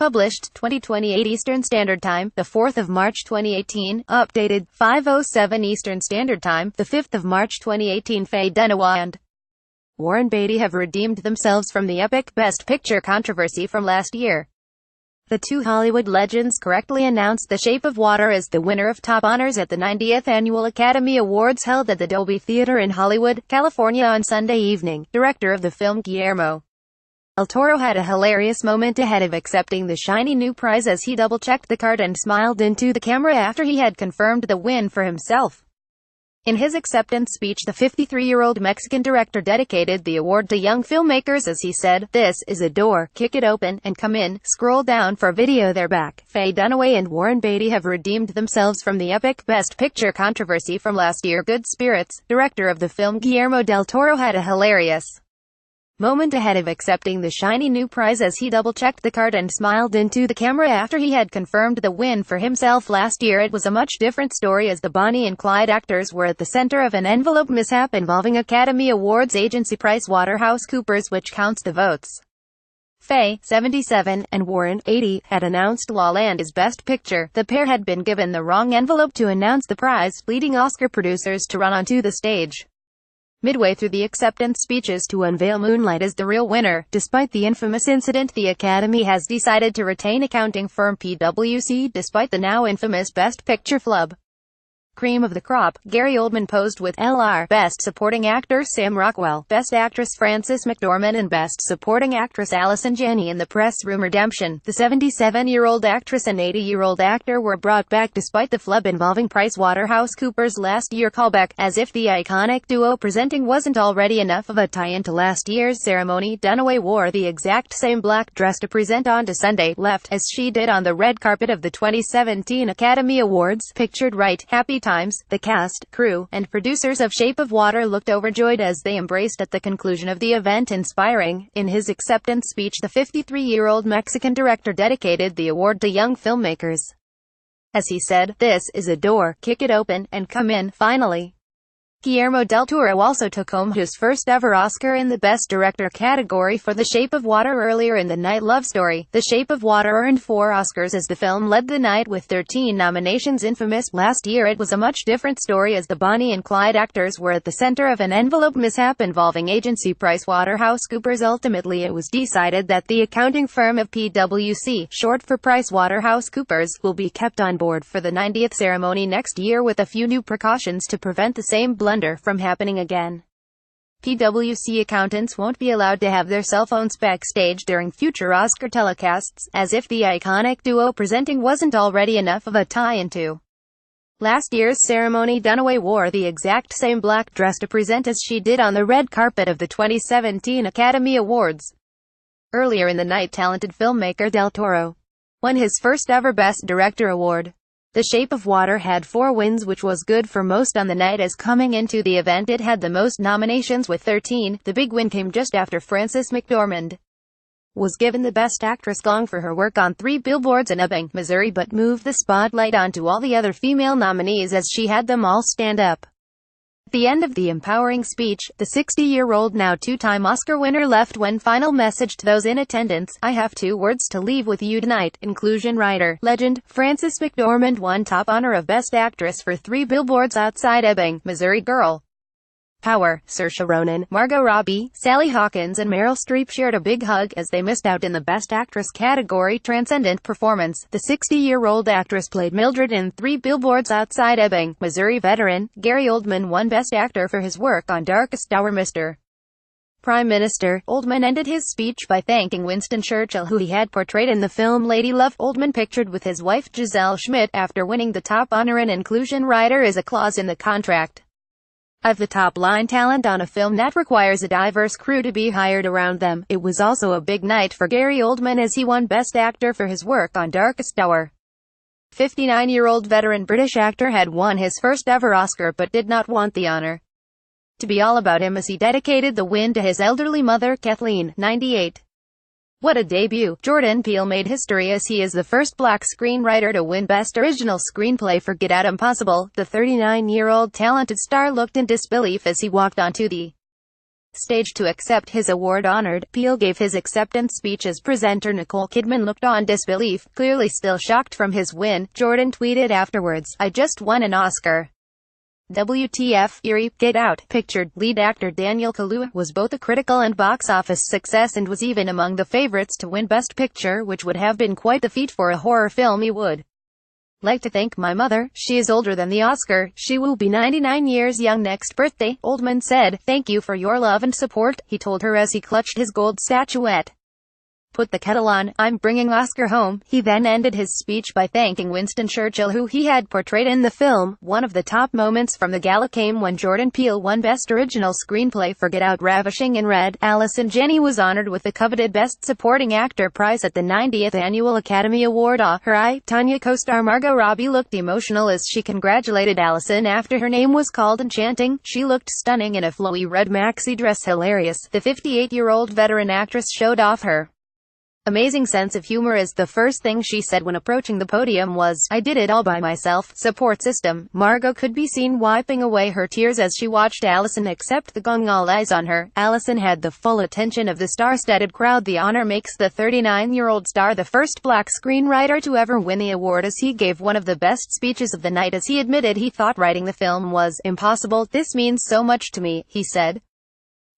Published 2028 Eastern Standard Time, the 4th of March 2018. Updated 5:07 Eastern Standard Time, the 5th of March 2018. Faye Dunaway and Warren Beatty have redeemed themselves from the epic Best Picture controversy from last year. The two Hollywood legends correctly announced The Shape of Water as the winner of top honors at the 90th Annual Academy Awards held at the Dolby Theater in Hollywood, California on Sunday evening. Director of the film Guillermo del Toro had a hilarious moment ahead of accepting the shiny new prize as he double-checked the card and smiled into the camera after he had confirmed the win for himself. In his acceptance speech, the 53-year-old Mexican director dedicated the award to young filmmakers as he said, "This is a door, kick it open, and come in." Scroll down for video. They're back. Faye Dunaway and Warren Beatty have redeemed themselves from the epic Best Picture controversy from last year. Good spirits. Director of the film Guillermo del Toro had a hilarious moment ahead of accepting the shiny new prize as he double-checked the card and smiled into the camera after he had confirmed the win for himself. Last year it was a much different story as the Bonnie and Clyde actors were at the center of an envelope mishap involving Academy Awards agency PricewaterhouseCoopers, which counts the votes. Faye, 77, and Warren, 80, had announced La La Land as Best Picture. The pair had been given the wrong envelope to announce the prize, leading Oscar producers to run onto the stage midway through the acceptance speeches to unveil Moonlight as the real winner. Despite the infamous incident, the Academy has decided to retain accounting firm PwC despite the now infamous Best Picture flub. Cream of the crop. Gary Oldman posed with L.R. Best Supporting Actor Sam Rockwell, Best Actress Frances McDormand and Best Supporting Actress Allison Janney in the press room. Redemption. The 77-year-old actress and 80-year-old actor were brought back despite the flub involving PricewaterhouseCoopers last year. Callback. As if the iconic duo presenting wasn't already enough of a tie-in to last year's ceremony, Dunaway wore the exact same black dress to present on to Sunday, left, as she did on the red carpet of the 2017 Academy Awards. Pictured right. Happy times. The cast, crew, and producers of Shape of Water looked overjoyed as they embraced at the conclusion of the event. Inspiring. In his acceptance speech, the 53-year-old Mexican director dedicated the award to young filmmakers as he said, "This is a door, kick it open, and come in." Finally, Guillermo del Toro also took home his first ever Oscar in the Best Director category for The Shape of Water. Earlier in the night, Love Story, The Shape of Water earned 4 Oscars as the film led the night with 13 nominations. Infamous. Last year it was a much different story as the Bonnie and Clyde actors were at the center of an envelope mishap involving agency PricewaterhouseCoopers. Ultimately it was decided that the accounting firm of PwC, short for PricewaterhouseCoopers, will be kept on board for the 90th ceremony next year with a few new precautions to prevent the same blunder from happening again. PwC accountants won't be allowed to have their cell phones backstage during future Oscar telecasts, as if the iconic duo presenting wasn't already enough of a tie-in to last year's ceremony. Dunaway wore the exact same black dress to present as she did on the red carpet of the 2017 Academy Awards. Earlier in the night, talented filmmaker Del Toro won his first ever Best Director award. The Shape of Water had 4 wins, which was good for most on the night, as coming into the event it had the most nominations with 13. The big win came just after Frances McDormand was given the Best Actress gong for her work on 3 Billboards in Ebbing, Missouri, but moved the spotlight onto all the other female nominees as she had them all stand up. At the end of the empowering speech, the 60-year-old, now 2-time Oscar winner, left one final message to those in attendance: "I have 2 words to leave with you tonight. Inclusion." Writer, legend, Frances McDormand won top honor of Best Actress for 3 Billboards Outside Ebbing, Missouri. Girl Power. Saoirse Ronan, Margot Robbie, Sally Hawkins and Meryl Streep shared a big hug as they missed out in the Best Actress category. Transcendent performance. The 60-year-old actress played Mildred in 3 Billboards Outside Ebbing, Missouri. Veteran, Gary Oldman won Best Actor for his work on Darkest Hour. Mr. Prime Minister. Oldman ended his speech by thanking Winston Churchill, who he had portrayed in the film Lady Love. Oldman pictured with his wife Giselle Schmidt after winning the top honor. An inclusion rider is a clause in the contract of the top-line talent on a film that requires a diverse crew to be hired around them. It was also a big night for Gary Oldman as he won Best Actor for his work on Darkest Hour. 59-year-old veteran British actor had won his first ever Oscar but did not want the honor to be all about him as he dedicated the win to his elderly mother, Kathleen, 98. What a debut! Jordan Peele made history as he is the first black screenwriter to win Best Original Screenplay for Get Out Impossible. The 39-year-old talented star looked in disbelief as he walked onto the stage to accept his award. Honored, Peele gave his acceptance speech as presenter Nicole Kidman looked on disbelief, clearly still shocked from his win. Jordan tweeted afterwards, "I just won an Oscar. WTF, Eerie, Get Out." Pictured lead actor Daniel Kaluuya was both a critical and box office success and was even among the favorites to win Best Picture, which would have been quite the feat for a horror film. "He would like to thank my mother. She is older than the Oscar. She will be 99 years young next birthday." Oldman said, "Thank you for your love and support," he told her as he clutched his gold statuette. "Put the kettle on, I'm bringing Oscar home." He then ended his speech by thanking Winston Churchill, who he had portrayed in the film. One of the top moments from the gala came when Jordan Peele won Best Original Screenplay for Get Out. Ravishing in red, Allison Janney was honored with the coveted Best Supporting Actor prize at the 90th Annual Academy Award. Her I, Tonya co-star Margot Robbie looked emotional as she congratulated Allison after her name was called, enchanting. She looked stunning in a flowy red maxi dress. Hilarious. The 58-year-old veteran actress showed off her amazing sense of humor as the first thing she said when approaching the podium was, "I did it all by myself." Support system. Margot could be seen wiping away her tears as she watched Allison accept the gong, all eyes on her. Allison had the full attention of the star-studded crowd. The honor makes the 39-year-old star the first black screenwriter to ever win the award, as he gave one of the best speeches of the night as he admitted he thought writing the film was impossible. "This means so much to me," he said.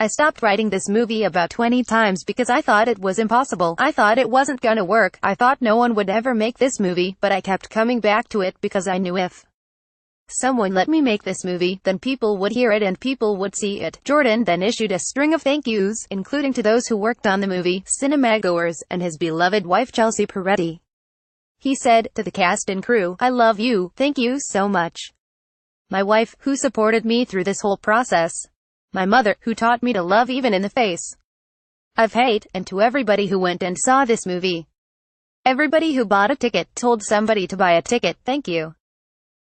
"I stopped writing this movie about 20 times because I thought it was impossible. I thought it wasn't gonna work. I thought no one would ever make this movie, but I kept coming back to it because I knew if someone let me make this movie, then people would hear it and people would see it." Jordan then issued a string of thank yous, including to those who worked on the movie, cinemagoers, and his beloved wife Chelsea Peretti. He said, "To the cast and crew, I love you. Thank you so much. My wife, who supported me through this whole process. My mother, who taught me to love even in the face of hate, and to everybody who went and saw this movie. Everybody who bought a ticket, told somebody to buy a ticket, thank you.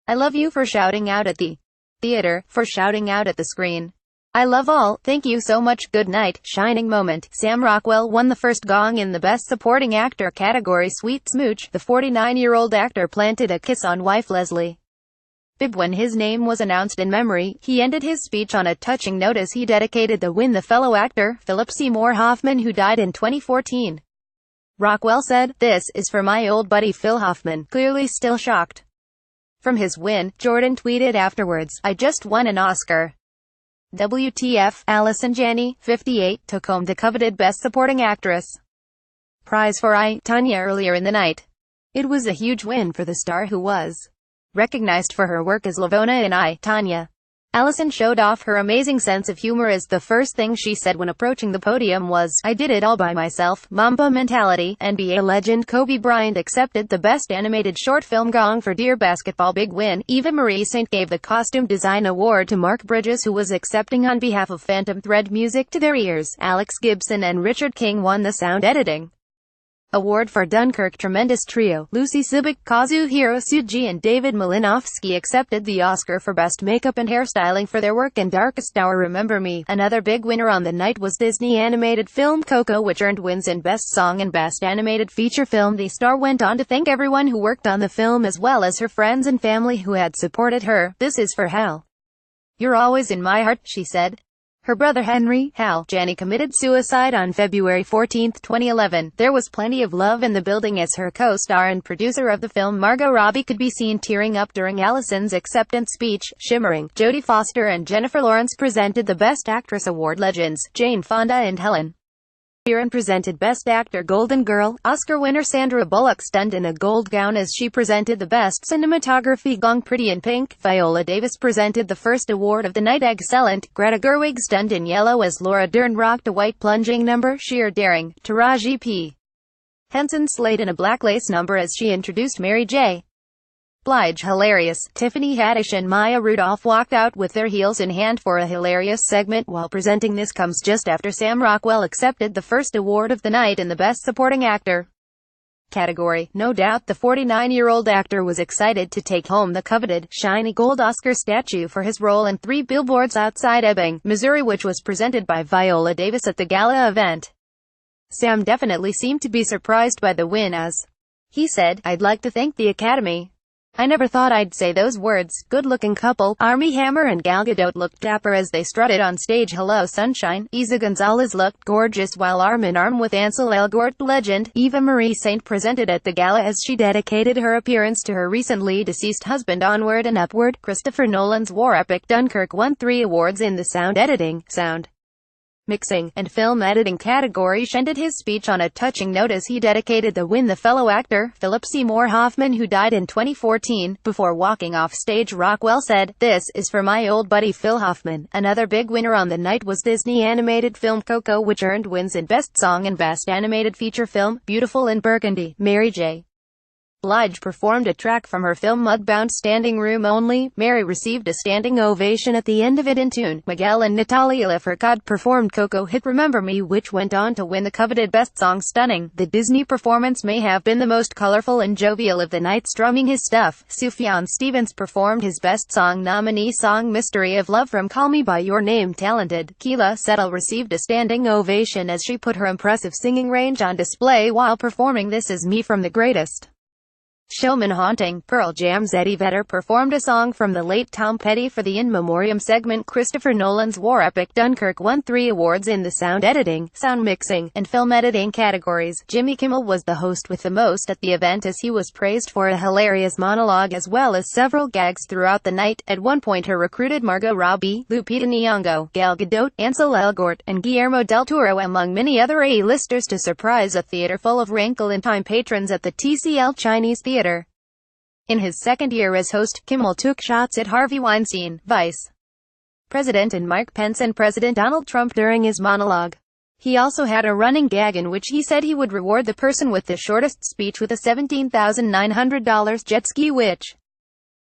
I love you for shouting out at the theater, for shouting out at the screen. I love all, thank you so much. Good night." Shining moment. Sam Rockwell won the first gong in the Best Supporting Actor category. Sweet smooch. The 49-year-old actor planted a kiss on wife Leslie Bibb when his name was announced. In memory, he ended his speech on a touching note as he dedicated the win to fellow actor, Philip Seymour Hoffman, who died in 2014. Rockwell said, "This is for my old buddy Phil Hoffman," clearly still shocked from his win. Jordan tweeted afterwards, "I just won an Oscar. WTF." Allison Janney, 58, took home the coveted Best Supporting Actress prize for I, Tonya earlier in the night. It was a huge win for the star, who was recognized for her work as Lavona in I, Tonya. Allison showed off her amazing sense of humor as the first thing she said when approaching the podium was, "I did it all by myself." Mamba mentality. NBA legend Kobe Bryant accepted the Best Animated Short Film gong for Dear Basketball. Big win. Eva Marie Saint gave the Costume Design Award to Mark Bridges, who was accepting on behalf of Phantom Thread Music to Their Ears. Alex Gibson and Richard King won the Sound Editing Award for Dunkirk. Tremendous trio. Lucy Sibik, Kazuhiro Tsuji and David Malinowski accepted the Oscar for Best Makeup and Hairstyling for their work in Darkest Hour. Remember Me. Another big winner on the night was Disney animated film Coco, which earned wins in Best Song and Best Animated Feature Film. The star went on to thank everyone who worked on the film as well as her friends and family who had supported her. "This is for Hal. You're always in my heart," she said. Her brother Henry, Hal Janney, committed suicide on February 14, 2011. There was plenty of love in the building as her co-star and producer of the film Margot Robbie could be seen tearing up during Allison's acceptance speech. Shimmering. Jodie Foster and Jennifer Lawrence presented the Best Actress Award. Legends. Jane Fonda and Helen Mirren presented Best Actor. Golden Girl. Oscar winner Sandra Bullock stunned in a gold gown as she presented the Best Cinematography gong. Pretty in Pink. Viola Davis presented the first award of the night. Excellent. Greta Gerwig stunned in yellow as Laura Dern rocked a white plunging number. Sheer daring. Taraji P. Henson slayed in a black lace number as she introduced Mary J. Blige. Hilarious. Tiffany Haddish and Maya Rudolph walked out with their heels in hand for a hilarious segment while presenting. This comes just after Sam Rockwell accepted the first award of the night in the Best Supporting Actor category. No doubt the 49-year-old actor was excited to take home the coveted, shiny gold Oscar statue for his role in Three Billboards Outside Ebbing, Missouri, which was presented by Viola Davis at the gala event. Sam definitely seemed to be surprised by the win as he said, "I'd like to thank the Academy I never thought I'd say those words. Good-looking couple, Armie Hammer and Gal Gadot looked dapper as they strutted on stage. Hello Sunshine. Eiza Gonzalez looked gorgeous while arm-in-arm with Ansel Elgort. Legend, Eva Marie Saint presented at the gala as she dedicated her appearance to her recently deceased husband. Onward and Upward, Christopher Nolan's war epic Dunkirk won 3 awards in the sound editing, sound mixing, and film editing categories. Ended his speech on a touching note as he dedicated the win to fellow actor, Philip Seymour Hoffman, who died in 2014. Before walking off stage, Rockwell said, "This is for my old buddy Phil Hoffman." Another big winner on the night was Disney animated film Coco, which earned wins in Best Song and Best Animated Feature Film. Beautiful in Burgundy, Mary J. Blige performed a track from her film Mudbound, Standing Room Only. Mary received a standing ovation at the end of it in tune. Miguel and Natalia Lafourcade performed Coco hit Remember Me, which went on to win the coveted Best Song. Stunning. The Disney performance may have been the most colorful and jovial of the night, strumming his stuff. Sufjan Stevens performed his Best Song nominee song Mystery of Love from Call Me By Your Name. Talented Keela Settle received a standing ovation as she put her impressive singing range on display while performing This Is Me from The Greatest Showman. Haunting. Pearl Jam's Eddie Vedder performed a song from the late Tom Petty for the In Memoriam segment. Christopher Nolan's war epic Dunkirk won 3 awards in the sound editing, sound mixing, and film editing categories. Jimmy Kimmel was the host with the most at the event as he was praised for a hilarious monologue as well as several gags throughout the night. At one point he recruited Margot Robbie, Lupita Nyong'o, Gal Gadot, Ansel Elgort, and Guillermo del Toro among many other A-listers to surprise a theater full of wrinkle-in-time patrons at the TCL Chinese Theater. In his second year as host, Kimmel took shots at Harvey Weinstein, Vice President and Mike Pence, and President Donald Trump during his monologue. He also had a running gag in which he said he would reward the person with the shortest speech with a $17,900 jet ski, which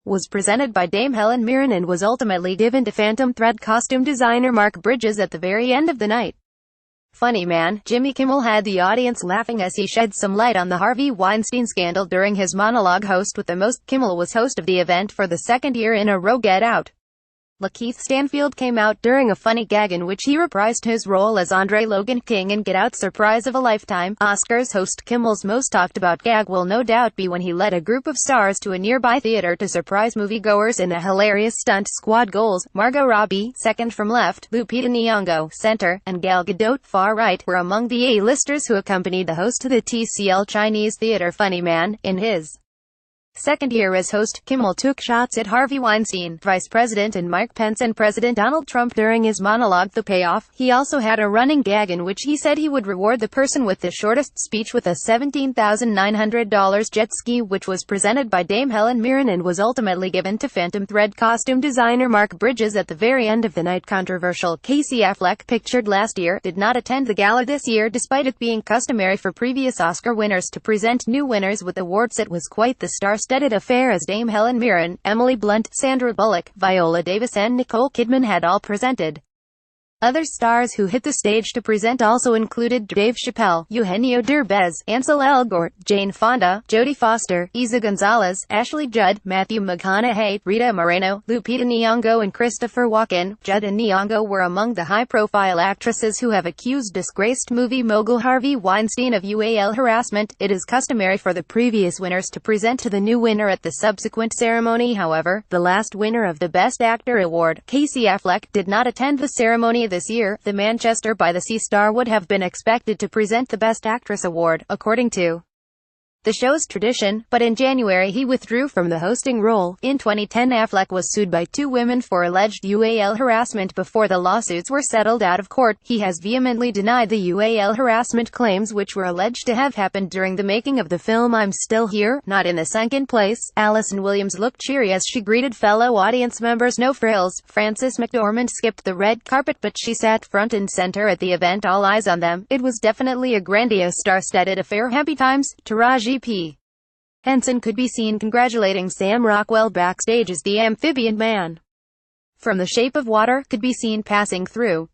was presented by Dame Helen Mirren and was ultimately given to Phantom Thread costume designer Mark Bridges at the very end of the night. Funny man, Jimmy Kimmel had the audience laughing as he shed some light on the Harvey Weinstein scandal during his monologue. Host with the most. Kimmel was host of the event for the second year in a row. Get Out. Lakeith Stanfield came out during a funny gag in which he reprised his role as Andre Logan King in Get Out. Surprise of a lifetime. Oscars host Kimmel's most talked about gag will no doubt be when he led a group of stars to a nearby theater to surprise moviegoers in a hilarious stunt. Squad goals. Margot Robbie, second from left, Lupita Nyong'o, center, and Gal Gadot, far right, were among the A-listers who accompanied the host to the TCL Chinese Theater. Funny man, in his second year as host, Kimmel took shots at Harvey Weinstein, Vice President and Mike Pence, and President Donald Trump during his monologue. The payoff. He also had a running gag in which he said he would reward the person with the shortest speech with a $17,900 jet ski, which was presented by Dame Helen Mirren and was ultimately given to Phantom Thread costume designer Mark Bridges at the very end of the night. Controversial. Casey Affleck, pictured last year, did not attend the gala this year despite it being customary for previous Oscar winners to present new winners with awards. It was quite the star-studded affair as Dame Helen Mirren, Emily Blunt, Sandra Bullock, Viola Davis and Nicole Kidman had all presented. Other stars who hit the stage to present also included Dave Chappelle, Eugenio Derbez, Ansel Elgort, Jane Fonda, Jodie Foster, Eiza Gonzalez, Ashley Judd, Matthew McConaughey, Rita Moreno, Lupita Nyong'o and Christopher Walken. Judd and Nyong'o were among the high-profile actresses who have accused disgraced movie mogul Harvey Weinstein of UAL harassment. It is customary for the previous winners to present to the new winner at the subsequent ceremony. However, the last winner of the Best Actor award, Casey Affleck, did not attend the ceremony this year. The Manchester by the Sea star would have been expected to present the Best Actress award, according to the show's tradition, but in January he withdrew from the hosting role. In 2010, Affleck was sued by 2 women for alleged UAL harassment. Before the lawsuits were settled out of court, he has vehemently denied the UAL harassment claims, which were alleged to have happened during the making of the film I'm Still Here, Not in the Sunken Place. Allison Williams looked cheery as she greeted fellow audience members. No frills. Frances McDormand skipped the red carpet, but she sat front and center at the event, all eyes on them. It was definitely a grandiose star-studded affair. Happy times. Taraji P. Henson could be seen congratulating Sam Rockwell backstage as the amphibian man from The Shape of Water could be seen passing through